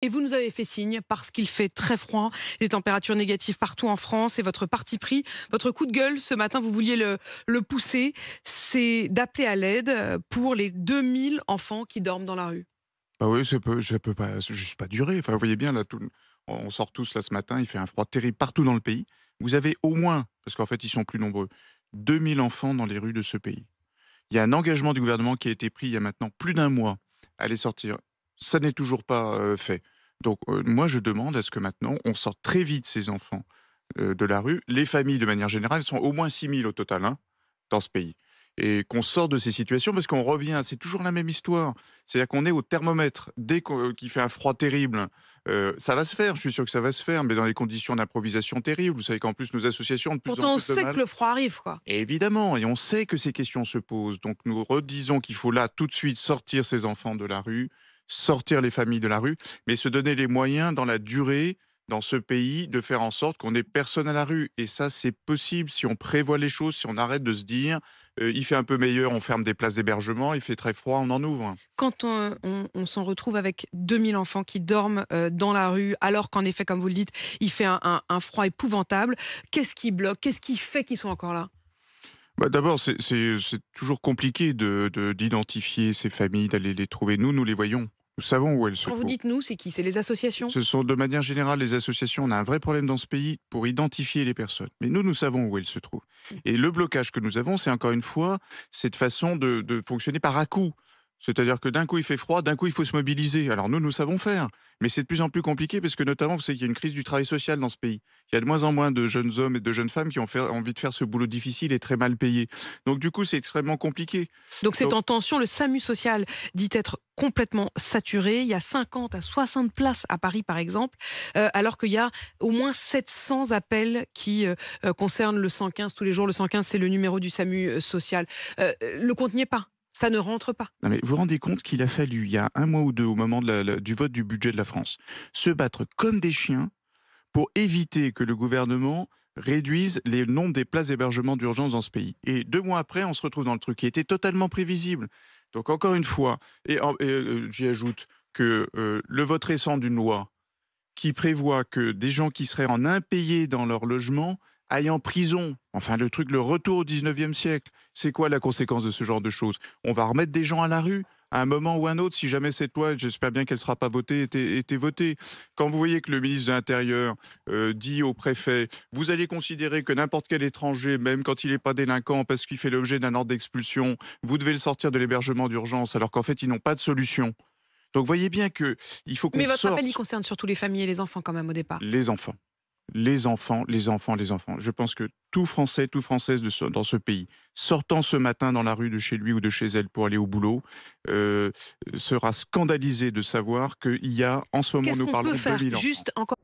Et vous nous avez fait signe parce qu'il fait très froid, des températures négatives partout en France et votre parti pris, votre coup de gueule ce matin, vous vouliez le pousser, c'est d'appeler à l'aide pour les 2000 enfants qui dorment dans la rue. Bah oui, ça peut pas juste pas durer. Enfin, vous voyez bien là, on sort tous là ce matin, il fait un froid terrible partout dans le pays. Vous avez au moins, parce qu'en fait ils sont plus nombreux, 2000 enfants dans les rues de ce pays. Il y a un engagement du gouvernement qui a été pris il y a maintenant plus d'un mois à les sortir. Ça n'est toujours pas fait. Donc moi je demande à ce que maintenant on sorte très vite ces enfants de la rue. Les familles de manière générale sont au moins 6000 au total, hein, dans ce pays. Et qu'on sorte de ces situations parce qu'on revient, c'est toujours la même histoire. C'est-à-dire qu'on est au thermomètre. Dès qu'il fait un froid terrible, ça va se faire, je suis sûr que ça va se faire, mais dans les conditions d'improvisation terribles. Vous savez qu'en plus nos associations ont de plus en Pourtant, on plus de sait mal. que le froid arrive, quoi. Et évidemment, et on sait que ces questions se posent. Donc nous redisons qu'il faut là tout de suite sortir ces enfants de la rue, sortir les familles de la rue, mais se donner les moyens dans la durée, dans ce pays, de faire en sorte qu'on n'ait personne à la rue. Et ça, c'est possible si on prévoit les choses, si on arrête de se dire il fait un peu meilleur, on ferme des places d'hébergement, il fait très froid, on en ouvre. Quand on s'en retrouve avec 2000 enfants qui dorment dans la rue, alors qu'en effet, comme vous le dites, il fait un froid épouvantable, qu'est-ce qui bloque? Qu'est-ce qui fait qu'ils sont encore là? Bah, d'abord, c'est toujours compliqué d'identifier ces familles, d'aller les trouver. Nous les voyons. Nous savons où elles se Quand vous trouvent. dites nous, c'est qui? C'est les associations? Ce sont de manière générale les associations. On a un vrai problème dans ce pays pour identifier les personnes. Mais nous savons où elles se trouvent. Et le blocage que nous avons, c'est encore une fois cette façon de fonctionner par à-coups. C'est-à-dire que d'un coup il fait froid, d'un coup il faut se mobiliser. Alors nous savons faire, mais c'est de plus en plus compliqué parce que notamment, vous savez qu'il y a une crise du travail social dans ce pays. Il y a de moins en moins de jeunes hommes et de jeunes femmes qui ont envie de faire ce boulot difficile et très mal payé. Donc du coup, c'est extrêmement compliqué. Donc c'est Donc, en tension. Le SAMU social dit être complètement saturé. Il y a 50 à 60 places à Paris, par exemple, alors qu'il y a au moins 700 appels qui concernent le 115 tous les jours. Le 115, c'est le numéro du SAMU social. Le compte n'y est pas. Ça ne rentre pas. non mais vous vous rendez compte qu'il a fallu, il y a un mois ou deux, au moment du vote du budget de la France, se battre comme des chiens pour éviter que le gouvernement réduise les nombres des places d'hébergement d'urgence dans ce pays. Et 2 mois après, on se retrouve dans le truc qui était totalement prévisible. Donc encore une fois, j'y ajoute que le vote récent d'une loi qui prévoit que des gens qui seraient en impayés dans leur logement aillent en prison. Enfin, le retour au 19e siècle. C'est quoi la conséquence de ce genre de choses? On va remettre des gens à la rue à un moment ou un autre, si jamais cette loi, j'espère bien qu'elle ne sera pas votée, était votée. Quand vous voyez que le ministre de l'Intérieur dit au préfet, vous allez considérer que n'importe quel étranger, même quand il n'est pas délinquant, parce qu'il fait l'objet d'un ordre d'expulsion, vous devez le sortir de l'hébergement d'urgence, alors qu'en fait, ils n'ont pas de solution. Donc, voyez bien que il faut qu'on Mais votre appel, il sorte concerne surtout les familles et les enfants quand même au départ. les enfants. Les enfants, les enfants, les enfants. Je pense que tout Français, toute Française dans ce pays, sortant ce matin dans la rue de chez lui ou de chez elle pour aller au boulot, euh, sera scandalisé de savoir qu'il y a, en ce moment, Qu'est-ce nous qu'on peut parlons de faire? 2000 enfants. Juste encore